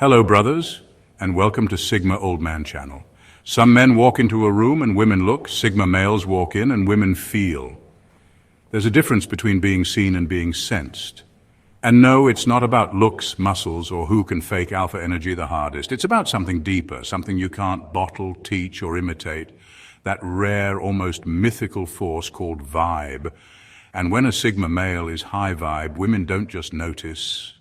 Hello, brothers, and welcome to Sigma Old Man Channel. Some men walk into a room and women look. Sigma males walk in and women feel. There's a difference between being seen and being sensed. And no, it's not about looks, muscles, or who can fake alpha energy the hardest. It's about something deeper, something you can't bottle, teach, or imitate. That rare, almost mythical force called vibe. And when a Sigma male is high vibe, women don't just notice,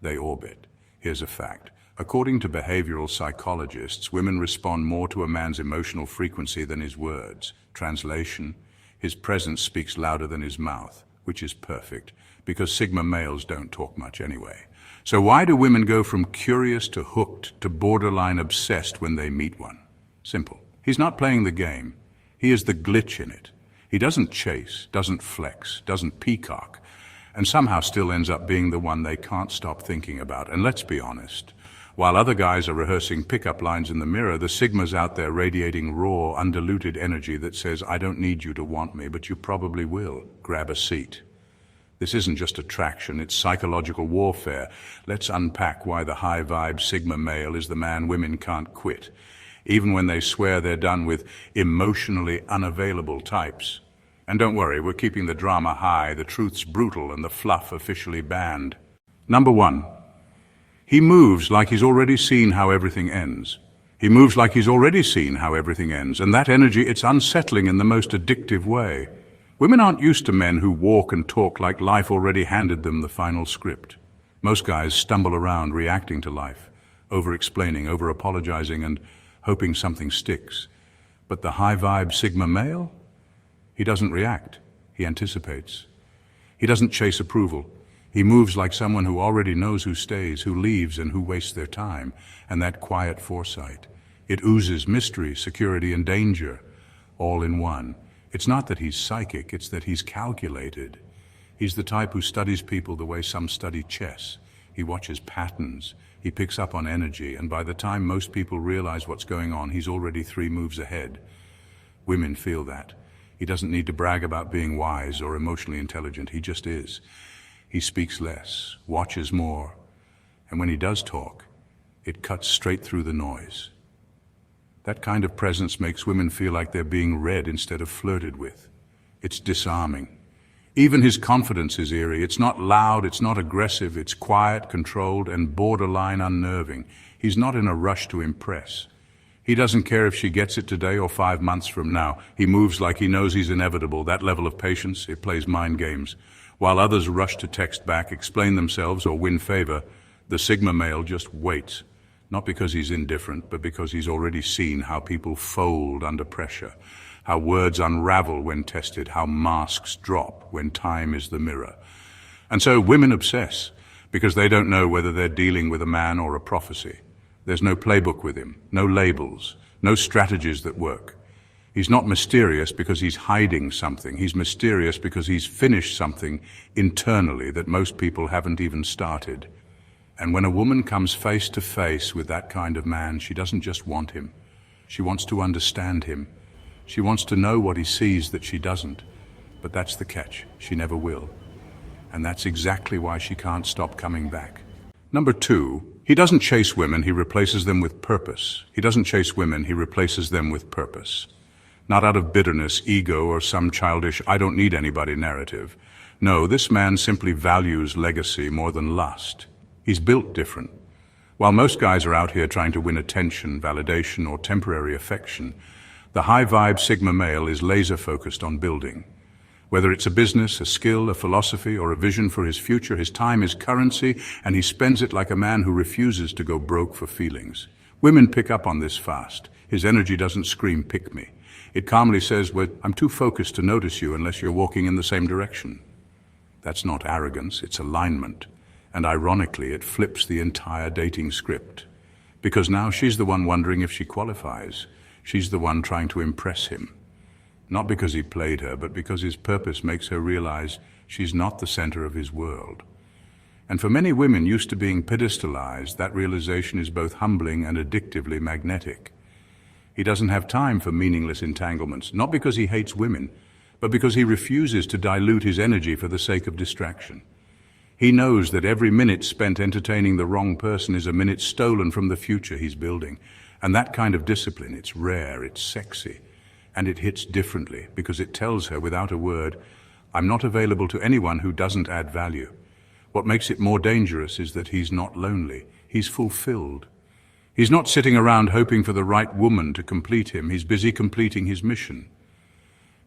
they orbit. Here's a fact. According to behavioral psychologists, women respond more to a man's emotional frequency than his words. Translation: his presence speaks louder than his mouth, which is perfect, because Sigma males don't talk much anyway. So why do women go from curious to hooked to borderline obsessed when they meet one? Simple. He's not playing the game. He is the glitch in it. He doesn't chase, doesn't flex, doesn't peacock, and somehow still ends up being the one they can't stop thinking about. And let's be honest, while other guys are rehearsing pickup lines in the mirror, the Sigma's out there radiating raw, undiluted energy that says, I don't need you to want me, but you probably will. Grab a seat. This isn't just attraction, it's psychological warfare. Let's unpack why the high-vibe Sigma male is the man women can't quit, even when they swear they're done with emotionally unavailable types. And don't worry, we're keeping the drama high, the truth's brutal, and the fluff officially banned. Number one, he moves like he's already seen how everything ends. He moves like he's already seen how everything ends, and that energy, it's unsettling in the most addictive way. Women aren't used to men who walk and talk like life already handed them the final script. Most guys stumble around reacting to life, over-explaining, over-apologizing, and hoping something sticks. But the high-vibe Sigma male? He doesn't react, he anticipates. He doesn't chase approval. He moves like someone who already knows who stays, who leaves, and who wastes their time. And that quiet foresight, it oozes mystery, security, and danger, all in one. It's not that he's psychic, it's that he's calculated. He's the type who studies people the way some study chess. He watches patterns, he picks up on energy, and by the time most people realize what's going on, he's already 3 moves ahead. Women feel that. He doesn't need to brag about being wise or emotionally intelligent, he just is. He speaks less, watches more, and when he does talk, it cuts straight through the noise. That kind of presence makes women feel like they're being read instead of flirted with. It's disarming. Even his confidence is eerie. It's not loud, it's not aggressive, it's quiet, controlled, and borderline unnerving. He's not in a rush to impress. He doesn't care if she gets it today or 5 months from now. He moves like he knows he's inevitable. That level of patience, it plays mind games. While others rush to text back, explain themselves, or win favor, the Sigma male just waits. Not because he's indifferent, but because he's already seen how people fold under pressure, how words unravel when tested, how masks drop when time is the mirror. And so women obsess, because they don't know whether they're dealing with a man or a prophecy. There's no playbook with him, no labels, no strategies that work. He's not mysterious because he's hiding something. He's mysterious because he's finished something internally that most people haven't even started. And when a woman comes face to face with that kind of man, she doesn't just want him. She wants to understand him. She wants to know what he sees that she doesn't. But that's the catch. She never will. And that's exactly why she can't stop coming back. Number 2, he doesn't chase women, he replaces them with purpose. He doesn't chase women, he replaces them with purpose. Not out of bitterness, ego, or some childish I don't need anybody narrative. No, this man simply values legacy more than lust. He's built different. While most guys are out here trying to win attention, validation, or temporary affection, the high-vibe Sigma male is laser-focused on building. Whether it's a business, a skill, a philosophy, or a vision for his future, his time is currency, and he spends it like a man who refuses to go broke for feelings. Women pick up on this fast. His energy doesn't scream, pick me. It calmly says, well, I'm too focused to notice you unless you're walking in the same direction. That's not arrogance, it's alignment. And ironically, it flips the entire dating script. Because now she's the one wondering if she qualifies. She's the one trying to impress him. Not because he played her, but because his purpose makes her realize she's not the center of his world. And for many women used to being pedestalized, that realization is both humbling and addictively magnetic. He doesn't have time for meaningless entanglements, not because he hates women, but because he refuses to dilute his energy for the sake of distraction. He knows that every minute spent entertaining the wrong person is a minute stolen from the future he's building. And that kind of discipline, it's rare, it's sexy, and it hits differently because it tells her without a word, I'm not available to anyone who doesn't add value. What makes it more dangerous is that he's not lonely, he's fulfilled. He's not sitting around hoping for the right woman to complete him, he's busy completing his mission.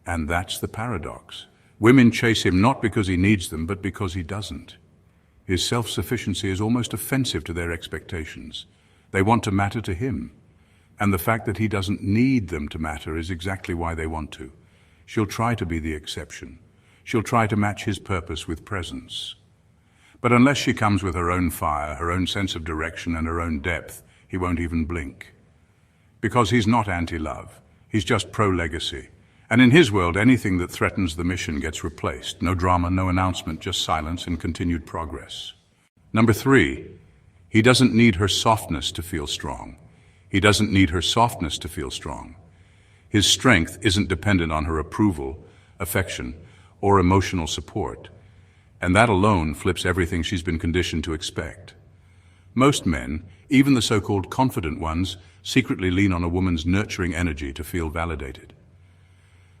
And that's the paradox. Women chase him not because he needs them, but because he doesn't. His self-sufficiency is almost offensive to their expectations. They want to matter to him. And the fact that he doesn't need them to matter is exactly why they want to. She'll try to be the exception. She'll try to match his purpose with presence. But unless she comes with her own fire, her own sense of direction, and her own depth, he won't even blink. Because he's not anti-love. He's just pro-legacy. And in his world, anything that threatens the mission gets replaced. No drama, no announcement, just silence and continued progress. Number 3, he doesn't need her softness to feel strong. He doesn't need her softness to feel strong. His strength isn't dependent on her approval, affection, or emotional support. And that alone flips everything she's been conditioned to expect. Most men, even the so-called confident ones, secretly lean on a woman's nurturing energy to feel validated.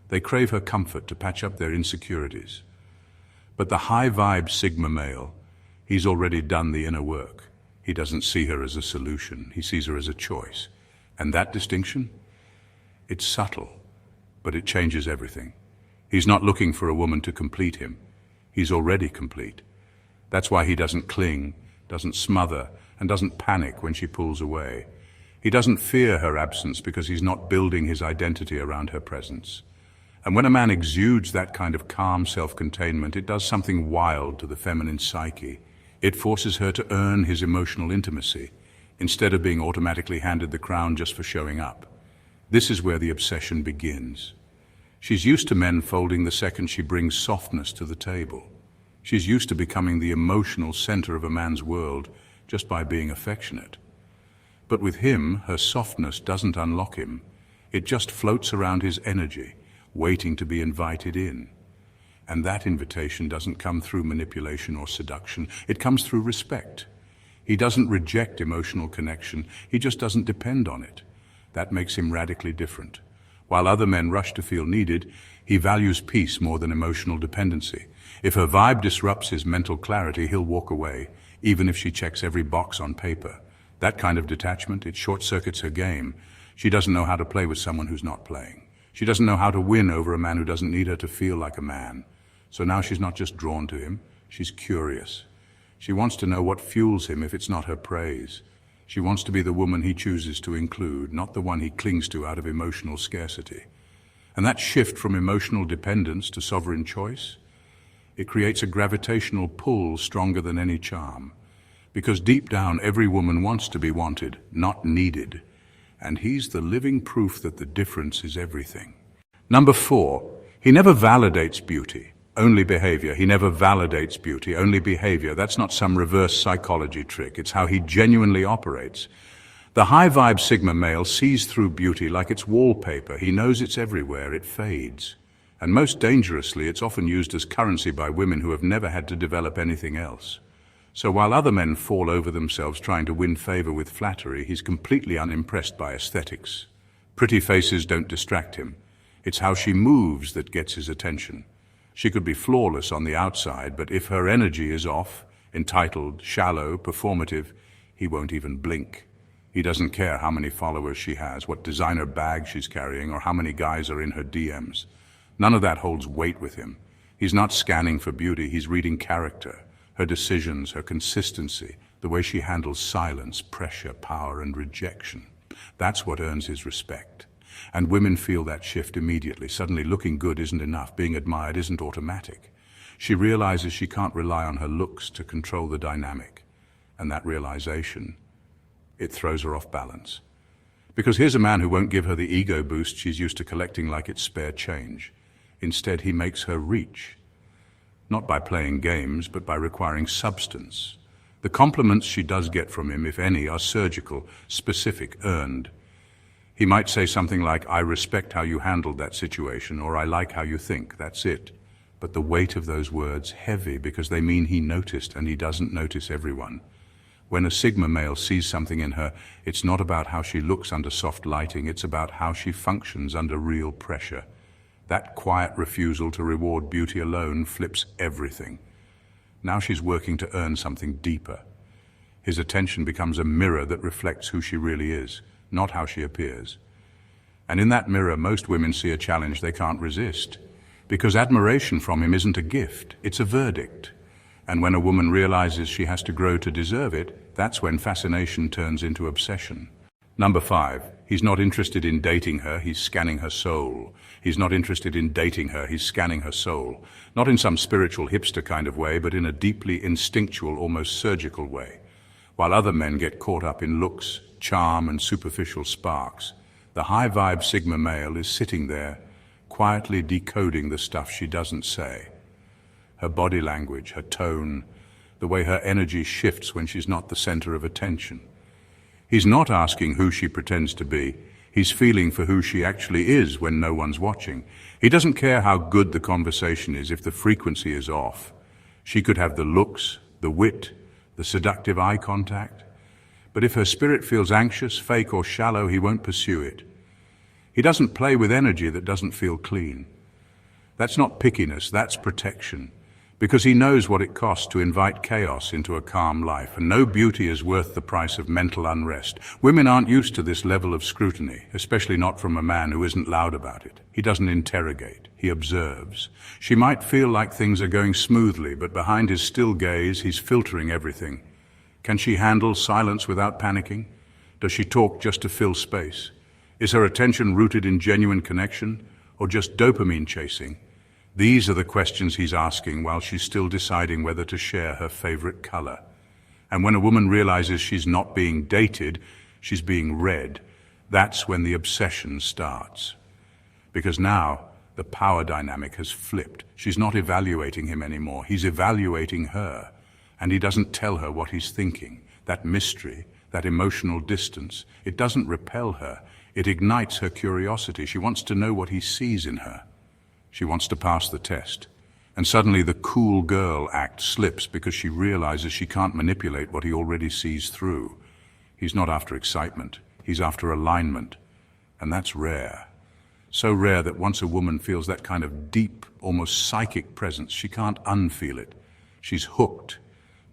They crave her comfort to patch up their insecurities. But the high-vibe Sigma male, he's already done the inner work. He doesn't see her as a solution, he sees her as a choice. And that distinction? It's subtle, but it changes everything. He's not looking for a woman to complete him. He's already complete. That's why he doesn't cling, doesn't smother, and doesn't panic when she pulls away. He doesn't fear her absence because he's not building his identity around her presence. And when a man exudes that kind of calm self-containment, it does something wild to the feminine psyche. It forces her to earn his emotional intimacy, instead of being automatically handed the crown just for showing up. This is where the obsession begins. She's used to men folding the second she brings softness to the table. She's used to becoming the emotional center of a man's world just by being affectionate. But with him, her softness doesn't unlock him. It just floats around his energy, waiting to be invited in. And that invitation doesn't come through manipulation or seduction. It comes through respect. He doesn't reject emotional connection. He just doesn't depend on it. That makes him radically different. While other men rush to feel needed, he values peace more than emotional dependency. If her vibe disrupts his mental clarity, he'll walk away, even if she checks every box on paper. That kind of detachment, it short-circuits her game. She doesn't know how to play with someone who's not playing. She doesn't know how to win over a man who doesn't need her to feel like a man. So now she's not just drawn to him, she's curious. She wants to know what fuels him if it's not her praise. She wants to be the woman he chooses to include, not the one he clings to out of emotional scarcity. And that shift from emotional dependence to sovereign choice, it creates a gravitational pull stronger than any charm. Because deep down, every woman wants to be wanted, not needed. And he's the living proof that the difference is everything. Number 4, he never validates beauty, only behavior. He never validates beauty, only behavior. That's not some reverse psychology trick. It's how he genuinely operates. The high-vibe Sigma male sees through beauty like it's wallpaper. He knows it's everywhere. It fades. And most dangerously, it's often used as currency by women who have never had to develop anything else. So while other men fall over themselves trying to win favor with flattery, he's completely unimpressed by aesthetics. Pretty faces don't distract him. It's how she moves that gets his attention. She could be flawless on the outside, but if her energy is off, entitled, shallow, performative, he won't even blink. He doesn't care how many followers she has, what designer bag she's carrying, or how many guys are in her DMs. None of that holds weight with him. He's not scanning for beauty, he's reading character. Her decisions, her consistency, the way she handles silence, pressure, power, and rejection. That's what earns his respect. And women feel that shift immediately. Suddenly looking good isn't enough. Being admired isn't automatic. She realizes she can't rely on her looks to control the dynamic. And that realization, it throws her off balance. Because here's a man who won't give her the ego boost she's used to collecting like it's spare change. Instead, he makes her reach. Not by playing games, but by requiring substance. The compliments she does get from him, if any, are surgical, specific, earned. He might say something like, I respect how you handled that situation, or I like how you think, that's it. but the weight of those words heavy because they mean he noticed and he doesn't notice everyone. When a Sigma male sees something in her, it's not about how she looks under soft lighting, it's about how she functions under real pressure. That quiet refusal to reward beauty alone flips everything. Now she's working to earn something deeper. His attention becomes a mirror that reflects who she really is, not how she appears. And in that mirror, most women see a challenge they can't resist. Because admiration from him isn't a gift, it's a verdict. And when a woman realizes she has to grow to deserve it, that's when fascination turns into obsession. Number 5, he's not interested in dating her, he's scanning her soul. He's not interested in dating her, he's scanning her soul. Not in some spiritual hipster kind of way, but in a deeply instinctual, almost surgical way. While other men get caught up in looks, charm, and superficial sparks, the high-vibe Sigma male is sitting there, quietly decoding the stuff she doesn't say. Her body language, her tone, the way her energy shifts when she's not the center of attention. He's not asking who she pretends to be. He's feeling for who she actually is when no one's watching. He doesn't care how good the conversation is if the frequency is off. She could have the looks, the wit, the seductive eye contact. But if her spirit feels anxious, fake, or shallow, he won't pursue it. He doesn't play with energy that doesn't feel clean. That's not pickiness, that's protection. Because he knows what it costs to invite chaos into a calm life, and no beauty is worth the price of mental unrest. Women aren't used to this level of scrutiny, especially not from a man who isn't loud about it. He doesn't interrogate, he observes. She might feel like things are going smoothly, but behind his still gaze, he's filtering everything. Can she handle silence without panicking? Does she talk just to fill space? Is her attention rooted in genuine connection, or just dopamine chasing? These are the questions he's asking while she's still deciding whether to share her favorite color. And when a woman realizes she's not being dated, she's being read, that's when the obsession starts. Because now, the power dynamic has flipped. She's not evaluating him anymore, he's evaluating her. And he doesn't tell her what he's thinking. That mystery, that emotional distance, it doesn't repel her. It ignites her curiosity. She wants to know what he sees in her. She wants to pass the test. And suddenly the cool girl act slips because she realizes she can't manipulate what he already sees through. He's not after excitement. He's after alignment. And that's rare. So rare that once a woman feels that kind of deep, almost psychic presence, she can't unfeel it. She's hooked.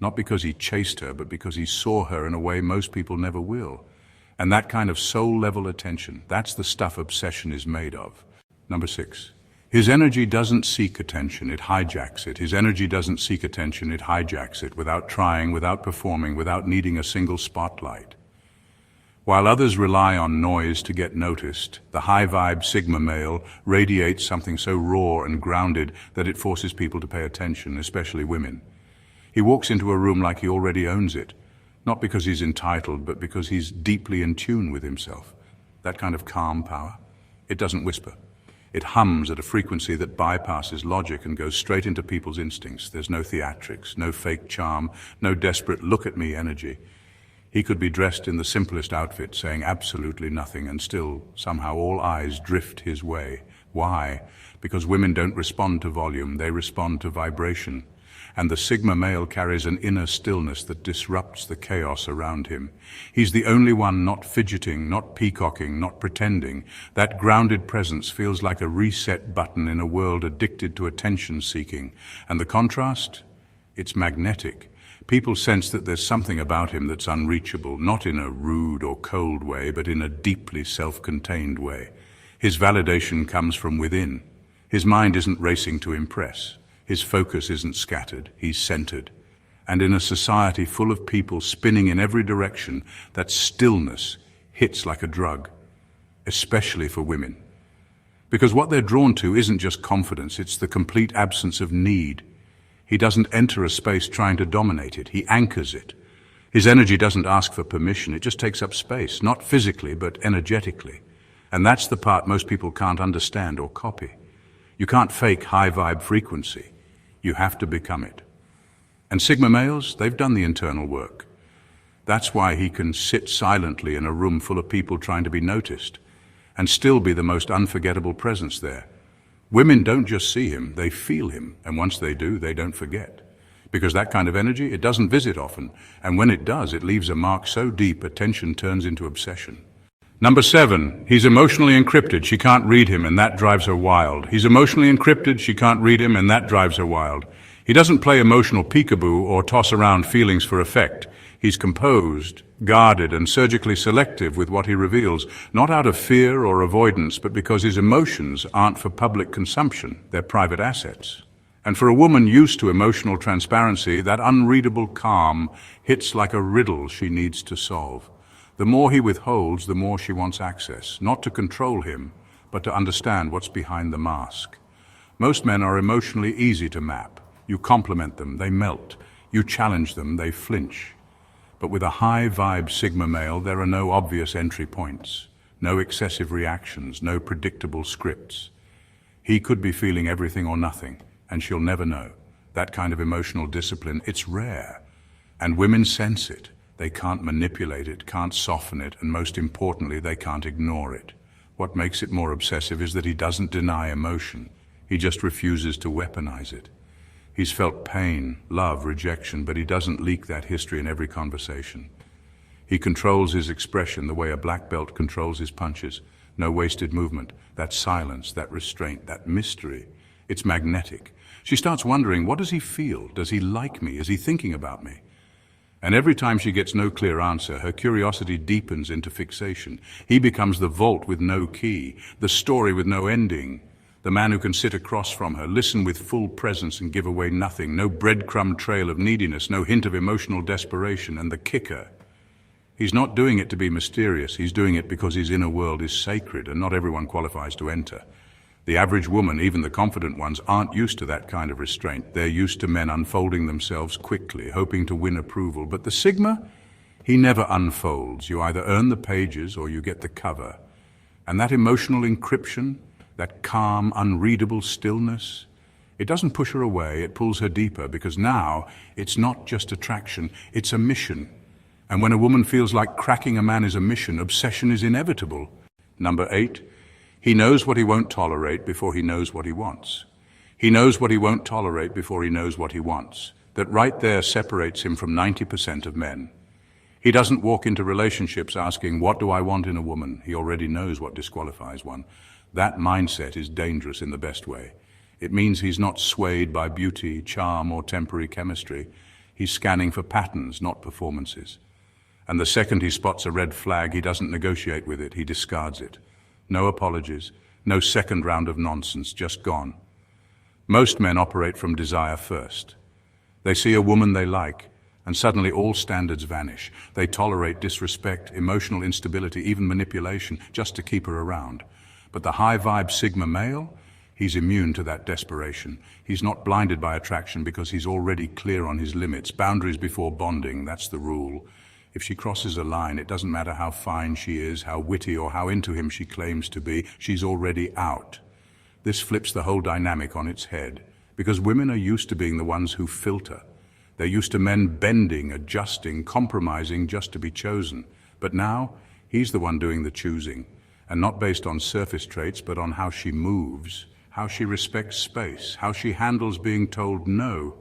Not because he chased her, but because he saw her in a way most people never will. And that kind of soul-level attention, that's the stuff obsession is made of. Number 6. His energy doesn't seek attention, it hijacks it. His energy doesn't seek attention, it hijacks it, without trying, without performing, without needing a single spotlight. While others rely on noise to get noticed, the high-vibe Sigma male radiates something so raw and grounded that it forces people to pay attention, especially women. He walks into a room like he already owns it, not because he's entitled, but because he's deeply in tune with himself. That kind of calm power, it doesn't whisper. It hums at a frequency that bypasses logic and goes straight into people's instincts. There's no theatrics, no fake charm, no desperate look-at-me energy. He could be dressed in the simplest outfit, saying absolutely nothing, and still, somehow, all eyes drift his way. Why? Because women don't respond to volume, they respond to vibration. And the Sigma male carries an inner stillness that disrupts the chaos around him. He's the only one not fidgeting, not peacocking, not pretending. That grounded presence feels like a reset button in a world addicted to attention-seeking. And the contrast? It's magnetic. People sense that there's something about him that's unreachable, not in a rude or cold way, but in a deeply self-contained way. His validation comes from within. His mind isn't racing to impress. His focus isn't scattered, he's centered. And in a society full of people spinning in every direction, that stillness hits like a drug, especially for women. Because what they're drawn to isn't just confidence, it's the complete absence of need. He doesn't enter a space trying to dominate it, he anchors it. His energy doesn't ask for permission, it just takes up space, not physically, but energetically. And that's the part most people can't understand or copy. You can't fake high-vibe frequency. You have to become it. And Sigma males, they've done the internal work. That's why he can sit silently in a room full of people trying to be noticed and still be the most unforgettable presence there. Women don't just see him, they feel him, and once they do, they don't forget. Because that kind of energy, it doesn't visit often, and when it does, it leaves a mark so deep attention turns into obsession. Number 7, he's emotionally encrypted, she can't read him, and that drives her wild. He's emotionally encrypted, she can't read him, and that drives her wild. He doesn't play emotional peekaboo or toss around feelings for effect. He's composed, guarded, and surgically selective with what he reveals, not out of fear or avoidance, but because his emotions aren't for public consumption, they're private assets. And for a woman used to emotional transparency, that unreadable calm hits like a riddle she needs to solve. The more he withholds, the more she wants access, not to control him, but to understand what's behind the mask. Most men are emotionally easy to map. You compliment them, they melt. You challenge them, they flinch. But with a high-vibe Sigma male, there are no obvious entry points, no excessive reactions, no predictable scripts. He could be feeling everything or nothing, and she'll never know. That kind of emotional discipline, it's rare. And women sense it. They can't manipulate it, can't soften it, and most importantly, they can't ignore it. What makes it more obsessive is that he doesn't deny emotion. He just refuses to weaponize it. He's felt pain, love, rejection, but he doesn't leak that history in every conversation. He controls his expression the way a black belt controls his punches. No wasted movement, that silence, that restraint, that mystery. It's magnetic. She starts wondering, what does he feel? Does he like me? Is he thinking about me? And every time she gets no clear answer, her curiosity deepens into fixation. He becomes the vault with no key, the story with no ending. The man who can sit across from her, listen with full presence and give away nothing, no breadcrumb trail of neediness, no hint of emotional desperation. And the kicker, he's not doing it to be mysterious, he's doing it because his inner world is sacred and not everyone qualifies to enter. The average woman, even the confident ones, aren't used to that kind of restraint. They're used to men unfolding themselves quickly, hoping to win approval. But the Sigma, he never unfolds. You either earn the pages or you get the cover. And that emotional encryption, that calm, unreadable stillness, it doesn't push her away, it pulls her deeper, because now it's not just attraction, it's a mission. And when a woman feels like cracking a man is a mission, obsession is inevitable. Number 8, he knows what he won't tolerate before he knows what he wants. He knows what he won't tolerate before he knows what he wants. That right there separates him from 90% of men. He doesn't walk into relationships asking, what do I want in a woman? He already knows what disqualifies one. That mindset is dangerous in the best way. It means he's not swayed by beauty, charm, or temporary chemistry. He's scanning for patterns, not performances. And the second he spots a red flag, he doesn't negotiate with it, he discards it. No apologies, no second round of nonsense, just gone. Most men operate from desire first. They see a woman they like, and suddenly all standards vanish. They tolerate disrespect, emotional instability, even manipulation, just to keep her around. But the high-vibe Sigma male, he's immune to that desperation. He's not blinded by attraction because he's already clear on his limits. Boundaries before bonding, that's the rule. If she crosses a line, it doesn't matter how fine she is, how witty or how into him she claims to be, she's already out. This flips the whole dynamic on its head, because women are used to being the ones who filter. They're used to men bending, adjusting, compromising just to be chosen. But now, he's the one doing the choosing. And not based on surface traits, but on how she moves, how she respects space, how she handles being told no.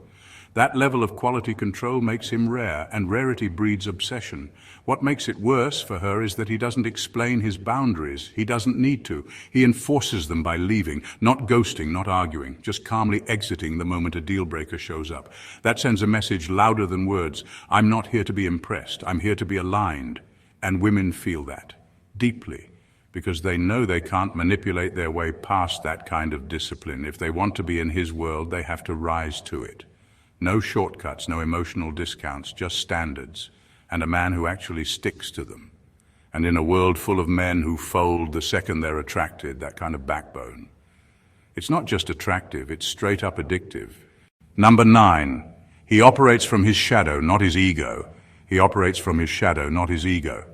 That level of quality control makes him rare, and rarity breeds obsession. What makes it worse for her is that he doesn't explain his boundaries. He doesn't need to. He enforces them by leaving, not ghosting, not arguing, just calmly exiting the moment a deal breaker shows up. That sends a message louder than words. I'm not here to be impressed. I'm here to be aligned. And women feel that, deeply. Because they know they can't manipulate their way past that kind of discipline. If they want to be in his world, they have to rise to it. No shortcuts, no emotional discounts, just standards, and a man who actually sticks to them. And in a world full of men who fold the second they're attracted, that kind of backbone. It's not just attractive, it's straight up addictive. Number 9, he operates from his shadow, not his ego. He operates from his shadow, not his ego.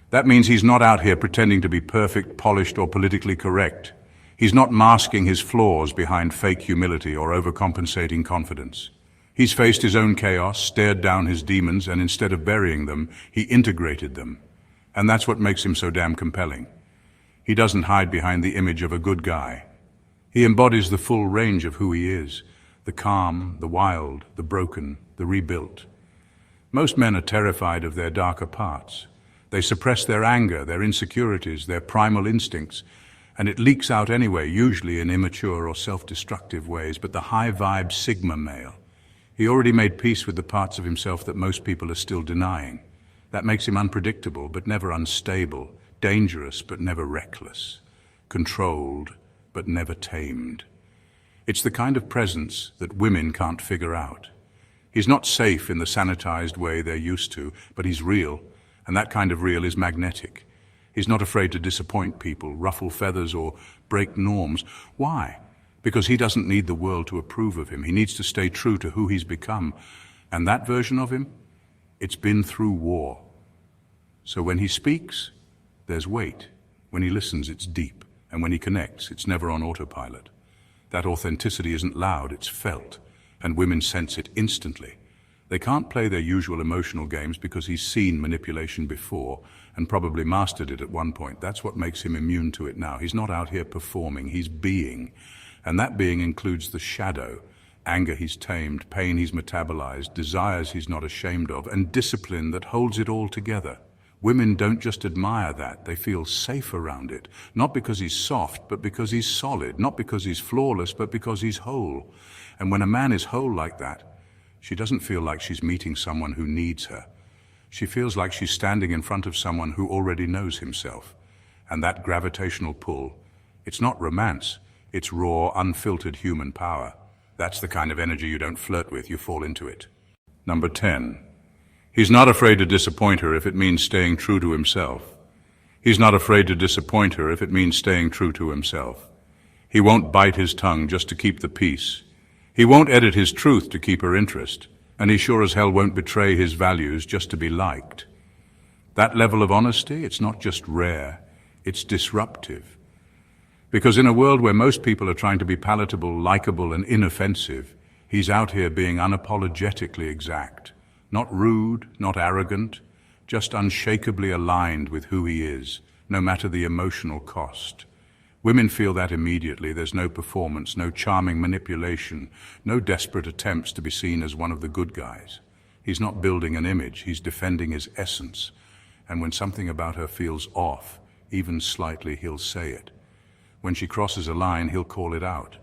That means he's not out here pretending to be perfect, polished, or politically correct. He's not masking his flaws behind fake humility or overcompensating confidence. He's faced his own chaos, stared down his demons, and instead of burying them, he integrated them. And that's what makes him so damn compelling. He doesn't hide behind the image of a good guy. He embodies the full range of who he is, the calm, the wild, the broken, the rebuilt. Most men are terrified of their darker parts. They suppress their anger, their insecurities, their primal instincts, and it leaks out anyway, usually in immature or self-destructive ways. But the high-vibe Sigma male, he already made peace with the parts of himself that most people are still denying. That makes him unpredictable, but never unstable, dangerous, but never reckless, controlled, but never tamed. It's the kind of presence that women can't figure out. He's not safe in the sanitized way they're used to, but he's real, and that kind of real is magnetic. He's not afraid to disappoint people, ruffle feathers, or break norms. Why? Because he doesn't need the world to approve of him. He needs to stay true to who he's become. And that version of him, it's been through war. So when he speaks, there's weight. When he listens, it's deep. And when he connects, it's never on autopilot. That authenticity isn't loud, it's felt. And women sense it instantly. They can't play their usual emotional games because he's seen manipulation before and probably mastered it at one point. That's what makes him immune to it now. He's not out here performing, he's being. And that being includes the shadow, anger he's tamed, pain he's metabolized, desires he's not ashamed of, and discipline that holds it all together. Women don't just admire that, they feel safe around it. Not because he's soft, but because he's solid. Not because he's flawless, but because he's whole. And when a man is whole like that, she doesn't feel like she's meeting someone who needs her. She feels like she's standing in front of someone who already knows himself. And that gravitational pull, it's not romance, it's raw, unfiltered human power. That's the kind of energy you don't flirt with, you fall into it. Number 10. He's not afraid to disappoint her if it means staying true to himself. He's not afraid to disappoint her if it means staying true to himself. He won't bite his tongue just to keep the peace. He won't edit his truth to keep her interest, and he sure as hell won't betray his values just to be liked. That level of honesty, it's not just rare, it's disruptive. Because in a world where most people are trying to be palatable, likable, and inoffensive, he's out here being unapologetically exact. Not rude, not arrogant, just unshakably aligned with who he is, no matter the emotional cost. Women feel that immediately. There's no performance, no charming manipulation, no desperate attempts to be seen as one of the good guys. He's not building an image, he's defending his essence. And when something about her feels off, even slightly, he'll say it. When she crosses a line, he'll call it out.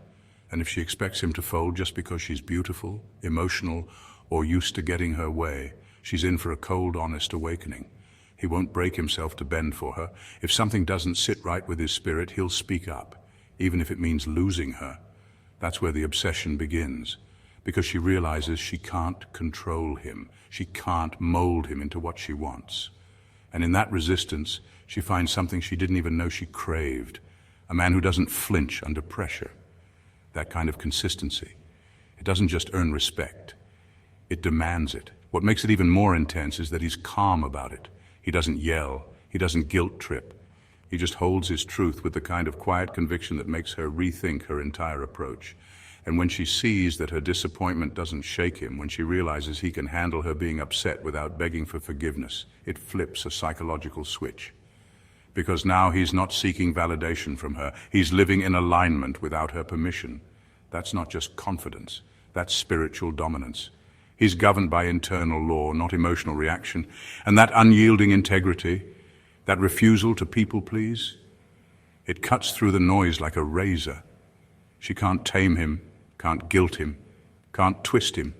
And if she expects him to fold just because she's beautiful, emotional, or used to getting her way, she's in for a cold, honest awakening. He won't break himself to bend for her. If something doesn't sit right with his spirit, he'll speak up, even if it means losing her. That's where the obsession begins, because she realizes she can't control him. She can't mold him into what she wants. And in that resistance, she finds something she didn't even know she craved, a man who doesn't flinch under pressure. That kind of consistency. It doesn't just earn respect, it demands it. What makes it even more intense is that he's calm about it. He doesn't yell, he doesn't guilt trip. He just holds his truth with the kind of quiet conviction that makes her rethink her entire approach. And when she sees that her disappointment doesn't shake him, when she realizes he can handle her being upset without begging for forgiveness, it flips a psychological switch. Because now he's not seeking validation from her, he's living in alignment without her permission. That's not just confidence, that's spiritual dominance. He's governed by internal law, not emotional reaction. And that unyielding integrity, that refusal to people please, it cuts through the noise like a razor. She can't tame him, can't guilt him, can't twist him.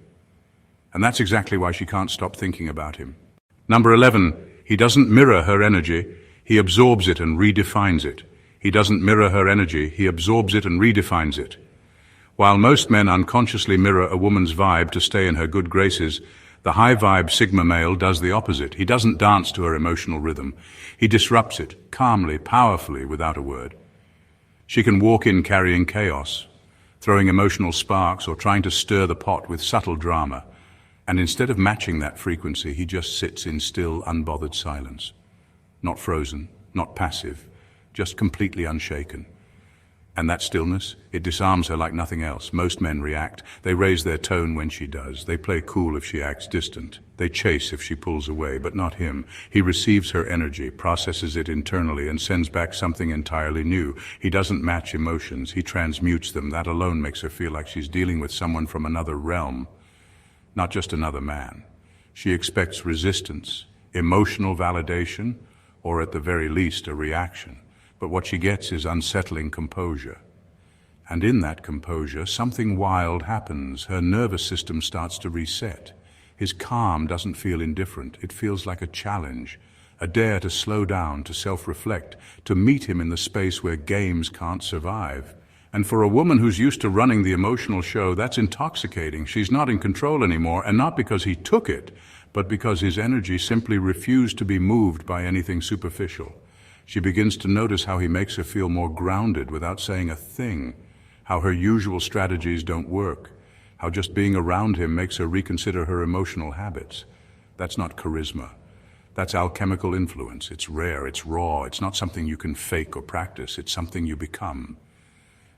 And that's exactly why she can't stop thinking about him. Number 11, he doesn't mirror her energy, he absorbs it and redefines it. He doesn't mirror her energy, he absorbs it and redefines it. While most men unconsciously mirror a woman's vibe to stay in her good graces, the high-vibe Sigma male does the opposite. He doesn't dance to her emotional rhythm. He disrupts it, calmly, powerfully, without a word. She can walk in carrying chaos, throwing emotional sparks or trying to stir the pot with subtle drama. And instead of matching that frequency, he just sits in still, unbothered silence. Not frozen, not passive, just completely unshaken. And that stillness, it disarms her like nothing else. Most men react. They raise their tone when she does. They play cool if she acts distant. They chase if she pulls away, but not him. He receives her energy, processes it internally, and sends back something entirely new. He doesn't match emotions. He transmutes them. That alone makes her feel like she's dealing with someone from another realm, not just another man. She expects resistance, emotional validation, or at the very least a reaction. But what she gets is unsettling composure. And in that composure, something wild happens. Her nervous system starts to reset. His calm doesn't feel indifferent. It feels like a challenge, a dare to slow down, to self-reflect, to meet him in the space where games can't survive. And for a woman who's used to running the emotional show, that's intoxicating. She's not in control anymore, and not because he took it, but because his energy simply refused to be moved by anything superficial. She begins to notice how he makes her feel more grounded without saying a thing, how her usual strategies don't work, how just being around him makes her reconsider her emotional habits. That's not charisma. That's alchemical influence. It's rare, it's raw, it's not something you can fake or practice, it's something you become.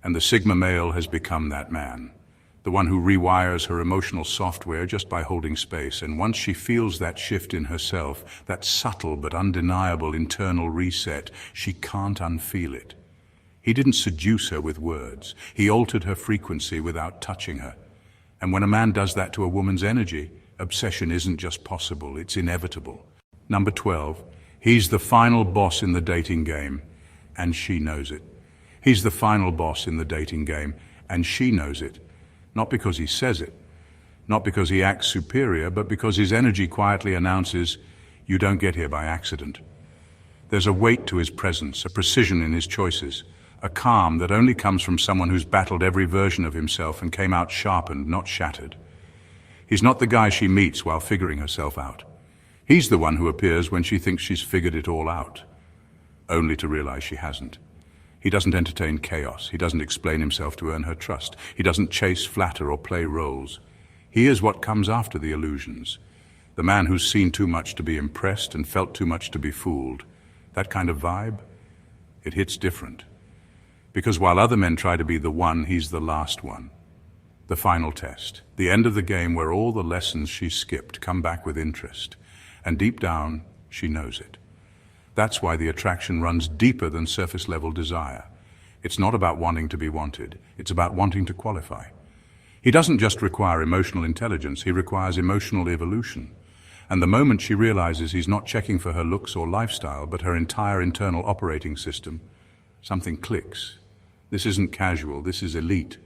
And the Sigma male has become that man, the one who rewires her emotional software just by holding space. And once she feels that shift in herself, that subtle but undeniable internal reset, she can't unfeel it. He didn't seduce her with words. He altered her frequency without touching her. And when a man does that to a woman's energy, obsession isn't just possible, it's inevitable. Number 12, he's the final boss in the dating game, and she knows it. He's the final boss in the dating game, and she knows it. Not because he says it, not because he acts superior, but because his energy quietly announces, you don't get here by accident. There's a weight to his presence, a precision in his choices, a calm that only comes from someone who's battled every version of himself and came out sharpened, not shattered. He's not the guy she meets while figuring herself out. He's the one who appears when she thinks she's figured it all out, only to realize she hasn't. He doesn't entertain chaos. He doesn't explain himself to earn her trust. He doesn't chase, flatter, or play roles. He is what comes after the illusions. The man who's seen too much to be impressed and felt too much to be fooled. That kind of vibe, it hits different. Because while other men try to be the one, he's the last one. The final test. The end of the game where all the lessons she skipped come back with interest. And deep down, she knows it. That's why the attraction runs deeper than surface-level desire. It's not about wanting to be wanted. It's about wanting to qualify. He doesn't just require emotional intelligence, he requires emotional evolution. And the moment she realizes he's not checking for her looks or lifestyle, but her entire internal operating system, something clicks. This isn't casual, this is elite.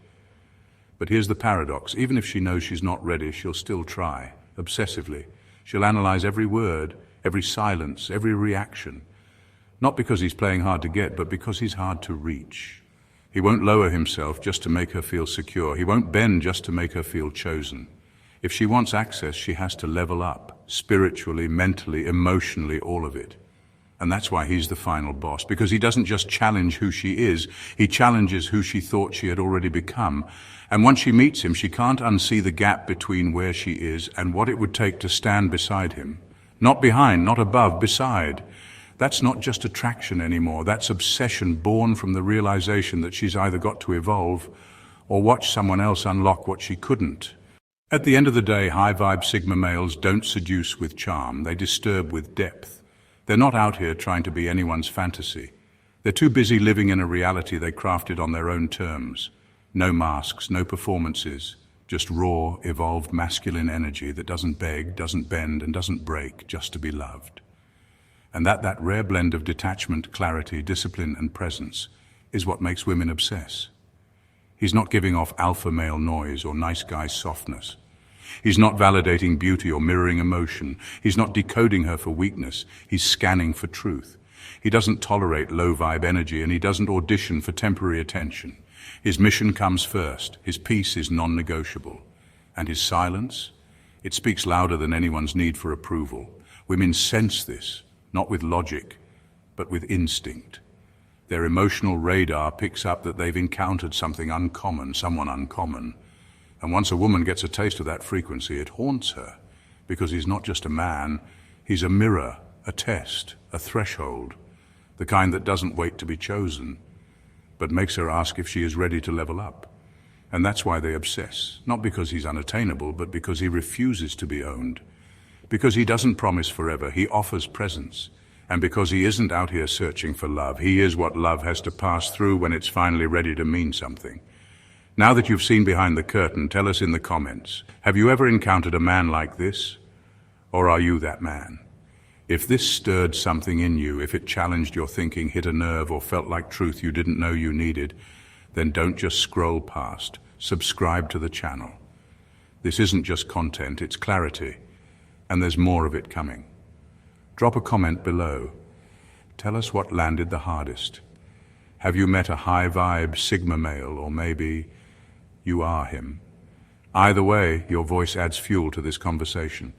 But here's the paradox. Even if she knows she's not ready, she'll still try, obsessively. She'll analyze every word, every silence, every reaction. Not because he's playing hard to get, but because he's hard to reach. He won't lower himself just to make her feel secure. He won't bend just to make her feel chosen. If she wants access, she has to level up, spiritually, mentally, emotionally, all of it. And that's why he's the final boss, because he doesn't just challenge who she is, he challenges who she thought she had already become. And once she meets him, she can't unsee the gap between where she is and what it would take to stand beside him. Not behind, not above, beside. That's not just attraction anymore. That's obsession born from the realization that she's either got to evolve or watch someone else unlock what she couldn't. At the end of the day, high-vibe Sigma males don't seduce with charm. They disturb with depth. They're not out here trying to be anyone's fantasy. They're too busy living in a reality they crafted on their own terms. No masks, no performances. Just raw, evolved masculine energy that doesn't beg, doesn't bend, and doesn't break just to be loved. And that rare blend of detachment, clarity, discipline, and presence is what makes women obsess. He's not giving off alpha male noise or nice guy softness. He's not validating beauty or mirroring emotion. He's not decoding her for weakness. He's scanning for truth. He doesn't tolerate low-vibe energy, and he doesn't audition for temporary attention. His mission comes first. His peace is non-negotiable. And his silence? It speaks louder than anyone's need for approval. Women sense this, not with logic, but with instinct. Their emotional radar picks up that they've encountered something uncommon, someone uncommon. And once a woman gets a taste of that frequency, it haunts her, because he's not just a man, he's a mirror, a test, a threshold, the kind that doesn't wait to be chosen. but makes her ask if she is ready to level up. And that's why they obsess, not because he's unattainable, but because he refuses to be owned. Because he doesn't promise forever, he offers presence. And because he isn't out here searching for love, he is what love has to pass through when it's finally ready to mean something. Now that you've seen behind the curtain, tell us in the comments, have you ever encountered a man like this? Or are you that man? If this stirred something in you, if it challenged your thinking, hit a nerve, or felt like truth you didn't know you needed, then don't just scroll past. Subscribe to the channel. This isn't just content, it's clarity. And there's more of it coming. Drop a comment below. Tell us what landed the hardest. Have you met a high-vibe Sigma male, or maybe you are him? Either way, your voice adds fuel to this conversation.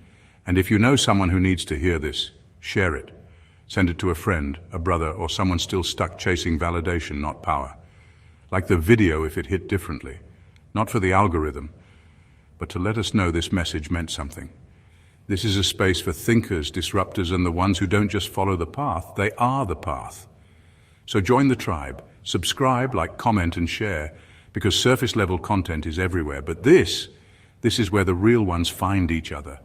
And if you know someone who needs to hear this, share it. Send it to a friend, a brother, or someone still stuck chasing validation, not power. Like the video if it hit differently. Not for the algorithm, but to let us know this message meant something. This is a space for thinkers, disruptors, and the ones who don't just follow the path, they are the path. So join the tribe, subscribe, like, comment, and share, because surface-level content is everywhere. But this is where the real ones find each other.